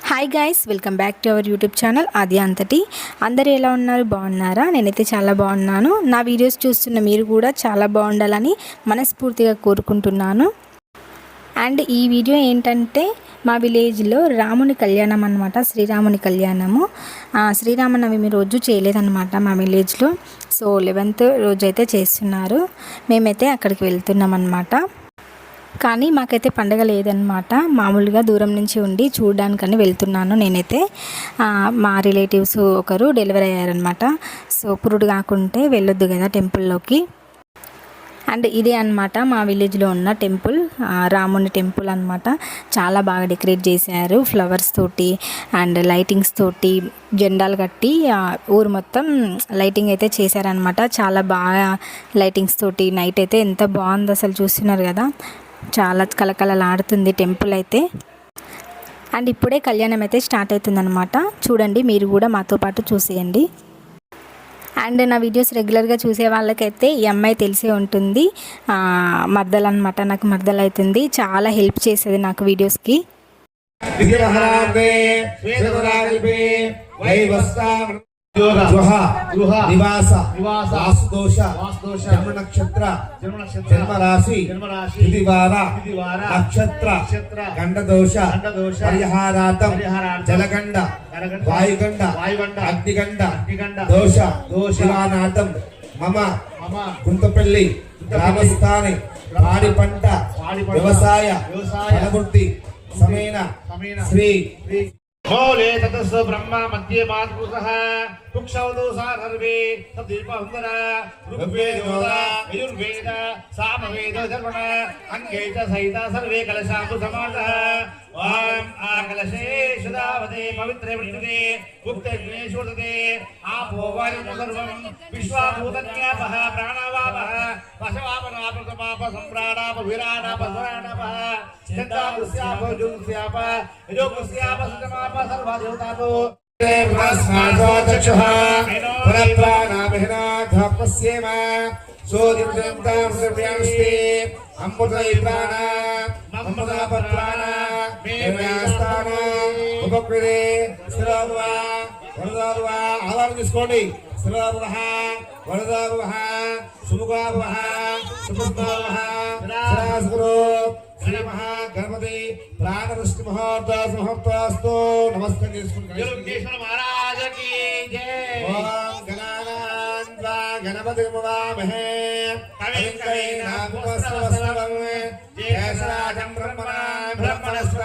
Hi guys, welcome back to our YouTube channel ఆది అంతటి. అందరూ ఎలా ఉన్నారు? బాగున్నారా? నేనైతే చాలా బాగున్నాను. నా వీడియోస్ చూస్తున్న మీరు కూడా చాలా బాగుండాలని మనస్ఫూర్తిగా కోరుకుంటున్నాను. అండ్ ఈ వీడియో ఏంటంటే మా విలేజ్లో రాముని కళ్యాణం అనమాట, శ్రీరాముని కళ్యాణము. శ్రీరామనవమి రోజు చేయలేదన్నమాట మా విలేజ్లో. సో 11th రోజు అయితే చేస్తున్నారు. మేమైతే అక్కడికి వెళ్తున్నాం అన్నమాట. కానీ మాకైతే పండగ లేదనమాట. మామూలుగా దూరం నుంచి ఉండి చూడడానికని వెళ్తున్నాను నేనైతే. మా రిలేటివ్స్ ఒకరు డెలివరీ అయ్యారనమాట. సో పురుడు కాకుంటే వెళ్ళొద్దు కదా టెంపుల్లోకి. అండ్ ఇదే అనమాట మా విలేజ్లో ఉన్న టెంపుల్, రాముని టెంపుల్ అనమాట. చాలా బాగా డెకరేట్ చేశారు ఫ్లవర్స్ తోటి అండ్ లైటింగ్స్ తోటి, జెండాలు కట్టి ఊరు మొత్తం లైటింగ్ అయితే చేశారనమాట. చాలా బాగా లైటింగ్స్ తోటి నైట్ అయితే ఎంత బాగుంది అసలు, చూస్తున్నారు కదా. చాలా కలకలలాడుతుంది టెంపుల్ అయితే. అండ్ ఇప్పుడే కళ్యాణం అయితే స్టార్ట్ అవుతుందన్నమాట. చూడండి, మీరు కూడా మాతో పాటు చూసేయండి. అండ్ నా వీడియోస్ రెగ్యులర్గా చూసే వాళ్ళకైతే ఈ అమ్మాయి తెలిసే ఉంటుంది. మర్దలు అనమాట, నాకు మర్దలు అవుతుంది. చాలా హెల్ప్ చేసేది నాకు వీడియోస్కి. నివాస వాసుదోష జన్మ నక్షత్ర జన్మ రాశి తిథివార నక్షత్ర గండదోష పరిహారార్థం జలగండ వాయుగండ అగ్నిగండ దోష శివానాథం మమ గుంతపల్లి గ్రామస్థాని పాడి పంట వ్యవసాయ ఫలవృద్ధి సమేన శ్రీ मौले ततस्व ब्रह्मा मध्ये मातृसः कुक्षौदो सा सर्वे सदीपहुन्दर ऋग्वेदोदा यजुर्वेद सामवेद धर्मण अंगे च सहित सर्वे कलशाम्बु समादः ओम आकलशे सुदावते पवित्रे वृणुते गुप्तग्ने शोधते आपो वायुं सर्वं विश्वाभूतन्यापः प्राणावापः पशवापनापृतमाप सम्प्राणाप विराणाप स्वराणापः चन्दापुस्याप जुगुस्याप योगुस्याप सुतमाप सर्वदेवतापो ब्रह्माचक्षुः परप्राणाभिनाथपस्येम सोदित्रन्तां सर्व्यांस्ते अमृतैप्राण अमृतपत्राण మేమయాస్థాన ఉపక్రిరే స్థిరవః వరదవః ఆధారం తీసుకోండి. స్థిరవః వరదవః సుముఖవః సుపుష్పవః శ్రీరాస్గురు శ్రీ మహా గణపతి ప్రాణవృష్టి ముహూర్తస్తు నమస్కారం చేసుకుంటాం. యోగేశ్వర మహారాజ్ కి జై. ఓం గణానాన్వా గణపతి మవామహే కవిం కవీనాముపస్తవస్తవం జ్యేష్ఠరాజం బ్రహ్మణస్వ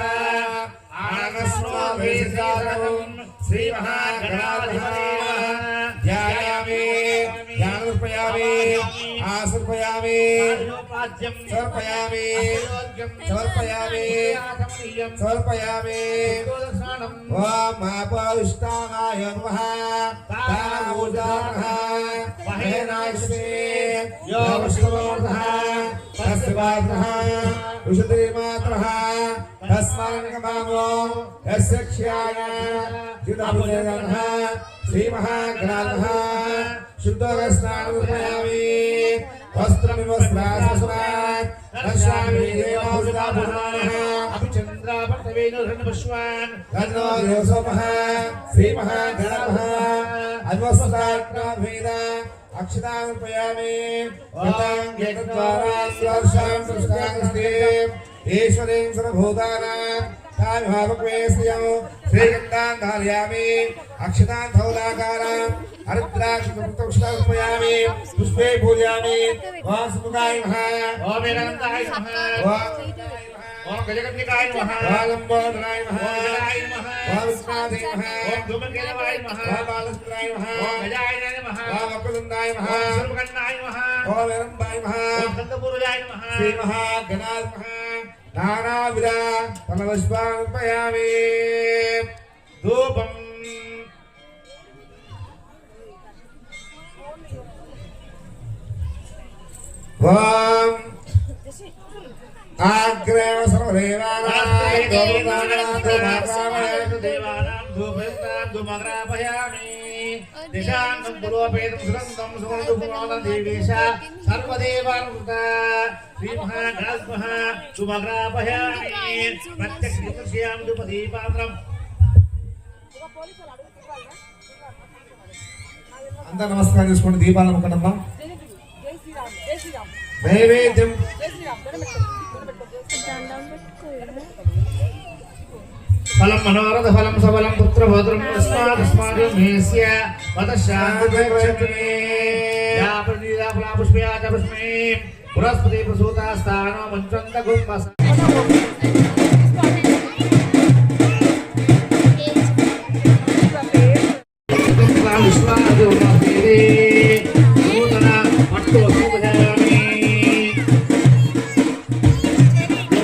ఆనస్వ వేదారం శ్రీ మహాగణాధిపతే ధ్యాయామి ధ్యానోపయామి ఆసర్పయామి సమర్పయామి సమర్పయామి సమర్పయామి. ఓం మహాపావిష్టానాయ నమః తానూజానః మహేనాశ్రీ యోగశ్రమోర్ధః తస్వాత్మః ఉషతిమాత్రః తస్మాన్గమామో యస్యక్ష్యాయ జితముజనః శ్రీ మహాగణాధః శుద్ధోదస్నానముపయామి వస్త్రమివ వస్త్రాసనాత్ రక్షామి దేవౌషధాభరణాః అభిచంద్రాపర్తవేన రణపుష్పాన్ తన్నో దేవసోమః శ్రీ మహాగణాధః అన్వస్తాక్రాభేద అక్షతానుపయామి గతాంగేతద్వారా స్వర్షాం సంస్కారస్తే ఈశ్వరేం సర్వభూతానాం తావిభావక్వేస్యం శ్రీగంధాన్ ధారయామి అక్షతాన్ ధౌలాకారాం హరిద్రాక్షుపయామి పుష్పే పూజయామి. ఓం సుముఖాయ నమః ఓం ఏకదంతాయ నమః ఓం గజగణికాయ నమః ఓం లంబోదరాయ నమః ఓం జలాయ నమః ఓం విష్ణాయ నమః ఓం ధూమకేతవాయ నమః ఓం బాలసుందరాయ నమః ఓం గజాయ నమః ఓం వక్రతుండాయ నమః ఓం సర్వగణాయ నమః ఓం వీరంబాయ నమః ఓం దంతపూర్వజాయ నమః శ్రీ మహాగణాయ నమః. నానావిధ ఫలపుష్పానుపయామి. ధూపం ఓం ఆగ్రేవ సర్వదేవానాం ధూమగ్రాపయామి. దిశాంతం పురోపేతం సుగంధం సుగంధం దేవేశ సర్వదేవానుత శ్రీ మహాగణాత్మః ధూమగ్రాపయామి. ప్రత్యక్ష ధూపదీపాత్రం అందరూ నమస్కారం చేసుకోండి. దీపాలను ముక్కడమ్మా. నైవేద్యం ఫలం మనోరథ ఫలం సఫలం పుత్ర భద్రం తస్మాత్ మేస్య వద శాంతిమే యా ప్రణీదా ఫలా పుష్పయా చ పుష్మే బృహస్పతి ప్రసూతా స్థానో మంచంత గుంభస నూతన పట్టు వస్త్రధారణి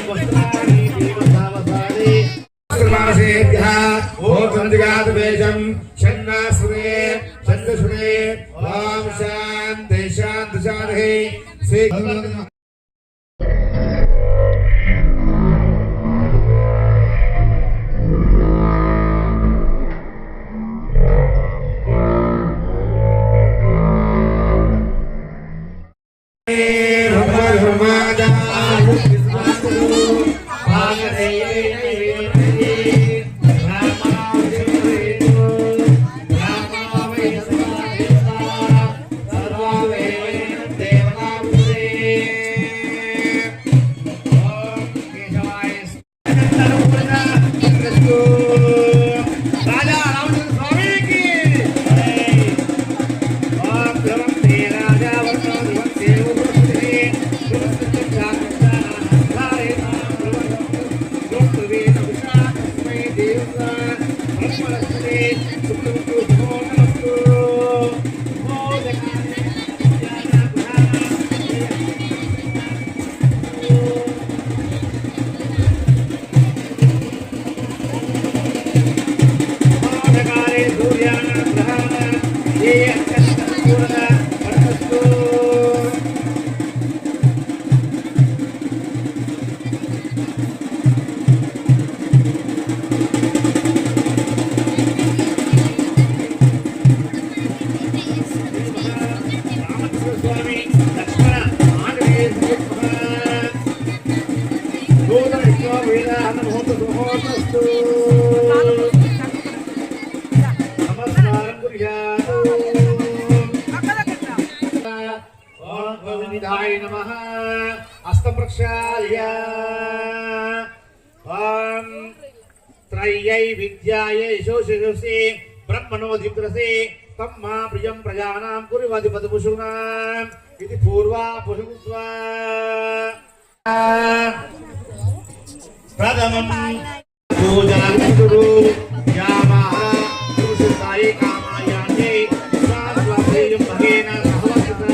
వస్త్రాణి దేవతావతారి ఓం సంధిగాతవేశం షణ్ణాసురే చంద్రసురే ఓం శాంతి శాంతి శాంతి శ్రీ त्रय्यै विद्यायै यशोषि ब्रह्मणोऽधिकृते तम्मा प्रियं प्रजानां कुर्वधिपतिपुषूणाम् इति पूर्वा पुरुषुत्वा प्रथमं पूजनं कुरु यामाः पुरुषायै कामायान्यै स्वाध्वायं भगेन सहवस्तः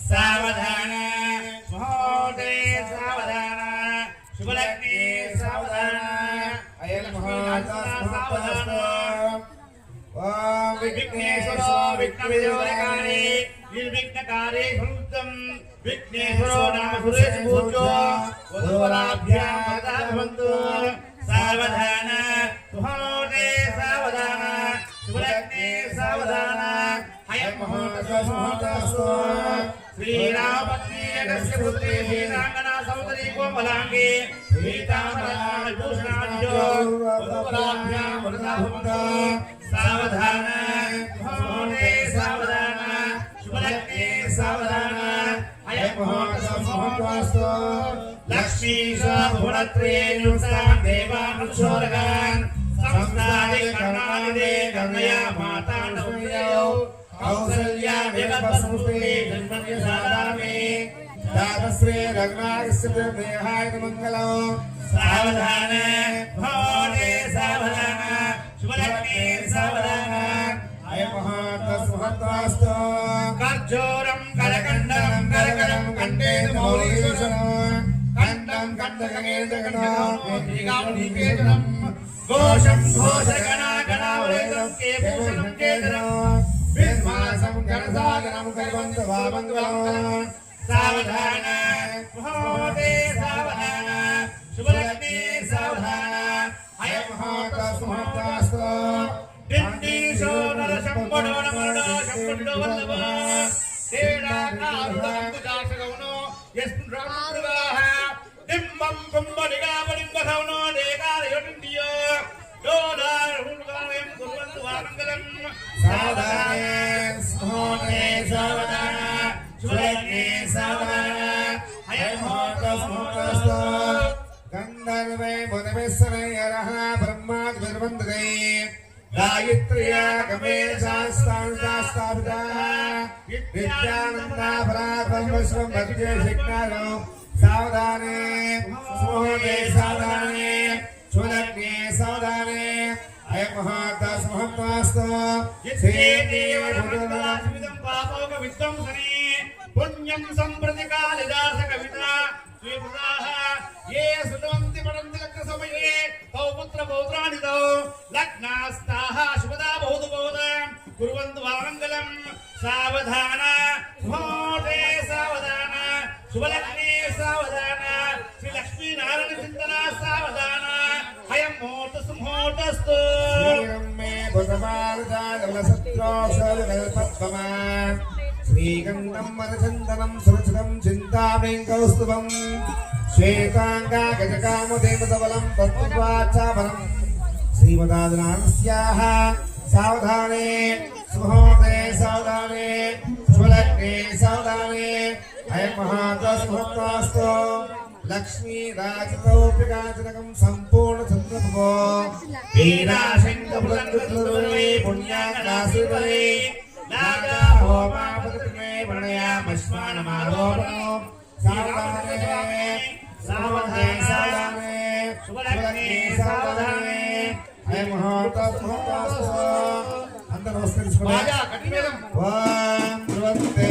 सावधान महोदय सावधान शुभलग्ने सावधान अयं सावधान ओम विघ्नेश्वरो विघ्नविदोरकारि निर्विघ्नकारे संयुक्तं विघ्नेश्वरो नाम सुरेश पूज्यो वधूवराभ्यां वरदाः भवन्तु सावधान सुहोते सावधान सुलग्ने सावधान हयं मुहूर्तस्तु श्रीरामपत्नी यस्य पुत्री वीरांगना सौदरी कोमलांगी पीताम्बराभूषणाढ्यो वधूवराभ्यां वरदाः भवन्तु सावधान सुहोते सावधान सुलग्ने सावधान हयं मुहूर्तस्तु लक्ष्मीशाभुवनत्रयेऽनुसां देवानुक्षोरगान् संस्थाने कर्णानिदे गङ्गया माताण्डवयो कौसल्या विगतसंस्कृते जन्मन्यसादामे दातश्री रघुनाथस्य देहाय मङ्गलो सावधान भवते सावधान शुभलग्ने सावधान अयमहात्मस्महत्वास्तु कर्जोरं करकण्डं करकरं कण्ठे मौलीशनं कण्ठं कण्ठकगेन्द्रगणं घोषं घोषगणागणावरेदं केभूषणं केतरं विद्वासं गणसागरं कल्पन्तभावङ्गलं सावधान भवते सावधान शुभलग्ने सावधान अयमहात्मस्महत्वास्तु दिन्दीशो नरशम्बडो नमरुडो शम्बुडो वल्लभ तेडाकारुडम्बुजाशगौनो यस्मिन् राममृगाः दिम्बं कुम्भनिगापलिम्बधौनो देकालयोटिन्द्रियो दोदारुणगावयं कुर्वन्तु वामङ्गलम् सावधाने स्मोने सावधान सुलग्ने सावधान अयमहोतस्मोतस्तु गन्धर्वे मुनिभिस्सनयरः ब्रह्माग्निर्वन्दते गायत्र्या गमेशास्तानुशास्ताभिताः विद्यानन्दा पराब्रह्मस्वं भक्तिशिग्नारो सावधाने स्मोहते सावधाने सुलग्ने सावधाने अयमहात्मस्महत्वास्तु श्रीदेवभूतदासमिदं पापोकविध्वंसने पुण्यं सम्प्रति कालिदासकविता स्वीकृताः ये सुतवन्ति पठन्ति लग्नसमये तौ पुत्रपौत्राणि तौ लग्नास्ताः शुभदा बहुधा कुर्वन्तु वामङ्गलं सावधान भवते सावधान शुभलग्ने सावधान श्रीलक्ष्मीनारायणचिन्तना सावधान हयं मुहूर्तस्तु श्रीरम्मे भुजपालजालवलसत्रोषलगल्पद्ममा श्रीगन्धं वरचन्दनं सुरचितं चिन्तामणिं कौस्तुभम् श्वेताङ्गा गजकामदेवदबलं तत्त्वाचापरम् श्रीमदादनानस्याः सावधाने सुहोते सावधाने शुभलग्ने सावधाने अयमहात्मस्महत्वास्तु लक्ष्मी राजतौप्यकाजनकं सम्पूर्णचन्द्रभो वीराशङ्कपुरन्दुर्वे पुण्याकरासितरे नागा होमापतिमे वर्णयामश्मानमारोपणो सावधाने सावधाने सावधाने शुभलग्ने सावधाने अयमहात्मस्महत्वास्तु అందరూ నమస్కరించుకోండి బాగా గట్టి మేళం ఓం ధ్రువంతే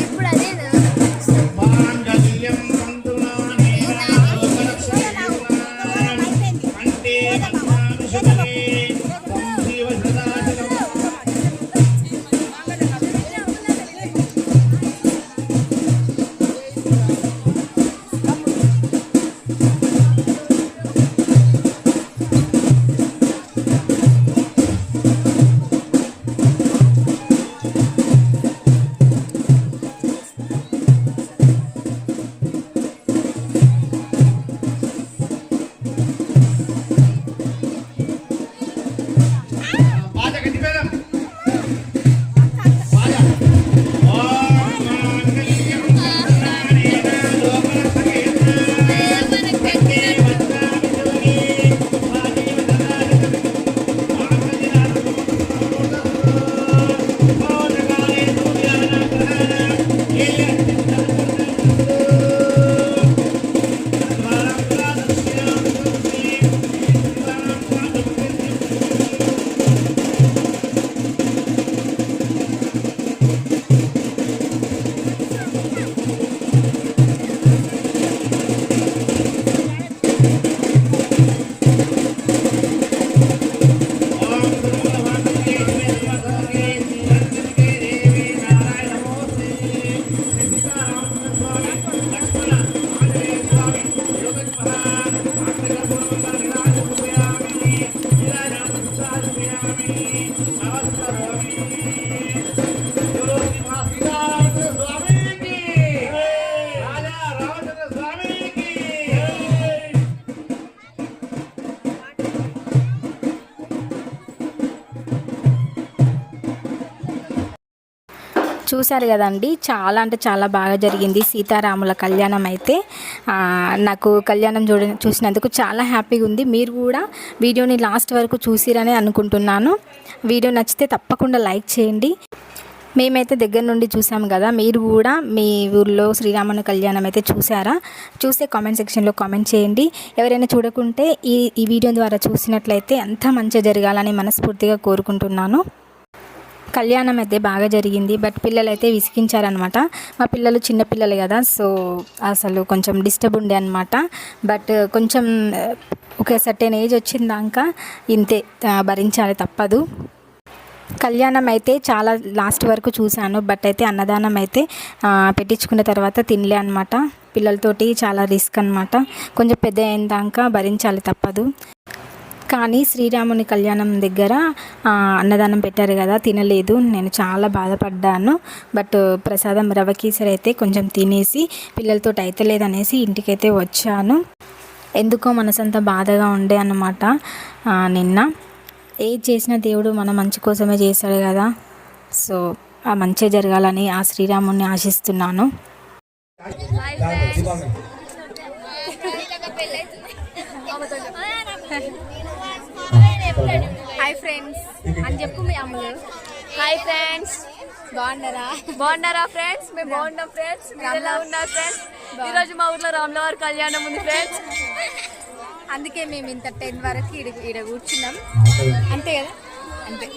ఇప్పుడు అదేనా మాంగళ్యం తంతునానేన కంటే బద్ధానుశుభగే జీవ సదాశివం చూశారు కదండి, చాలా అంటే చాలా బాగా జరిగింది సీతారాముల కళ్యాణం అయితే. నాకు కళ్యాణం చూసినందుకు చాలా హ్యాపీగా ఉంది. మీరు కూడా వీడియోని లాస్ట్ వరకు చూసిరని అనుకుంటున్నాను. వీడియో నచ్చితే తప్పకుండా లైక్ చేయండి. మేమైతే దగ్గర నుండి చూసాం కదా, మీరు కూడా మీ ఊర్లో శ్రీరాముని కళ్యాణం అయితే చూసారా? చూస్తే కామెంట్ సెక్షన్లో కామెంట్ చేయండి. ఎవరైనా చూడకుంటే ఈ వీడియో ద్వారా చూసినట్లయితే అంతా మంచిగా జరగాలని మనస్ఫూర్తిగా కోరుకుంటున్నాను. కళ్యాణం అయితే బాగా జరిగింది, బట్ పిల్లలు అయితే విసిగించారనమాట. మా పిల్లలు చిన్నపిల్లలు కదా, సో అసలు కొంచెం డిస్టర్బ్ ఉండే అనమాట. బట్ కొంచెం ఒక సర్టెన్ ఏజ్ వచ్చిందాక ఇంతే, భరించాలి, తప్పదు. కళ్యాణం అయితే చాలా లాస్ట్ వరకు చూశాను, బట్ అయితే అన్నదానం అయితే పెట్టించుకున్న తర్వాత తినలే అనమాట. పిల్లలతోటి చాలా రిస్క్ అనమాట. కొంచెం పెద్ద అయిన దాకా భరించాలి, తప్పదు. కానీ శ్రీరాముని కళ్యాణం దగ్గర అన్నదానం పెట్టారు కదా, తినలేదు. నేను చాలా బాధపడ్డాను. బట్ ప్రసాదం రవ్వ కీసరి అయితే కొంచెం తినేసి పిల్లలతో అయితే లేదనేసి ఇంటికైతే వచ్చాను. ఎందుకో మనసంతా బాధగా ఉండే అన్నమాట. నిన్న ఏది చేసిన దేవుడు మన మంచి కోసమే చేశాడు కదా, సో ఆ మంచి జరగాలని ఆ శ్రీరాముని ఆశిస్తున్నాను. హాయ్ ఫ్రెండ్స్ అని చెప్పు మీ అమ్మలు. హాయ్ ఫ్రెండ్స్, బాగున్నారా ఫ్రెండ్స్? మేము బాగున్నాం ఫ్రెండ్స్. మీరు ఎలా ఉన్నారు ఫ్రెండ్స్? ఈరోజు మా ఊర్లో రాములవారి కళ్యాణం ఉంది ఫ్రెండ్స్. అందుకే మేము ఇంత 10 వరకు ఈడ కూర్చున్నాం. అంతే కదా, అంతే.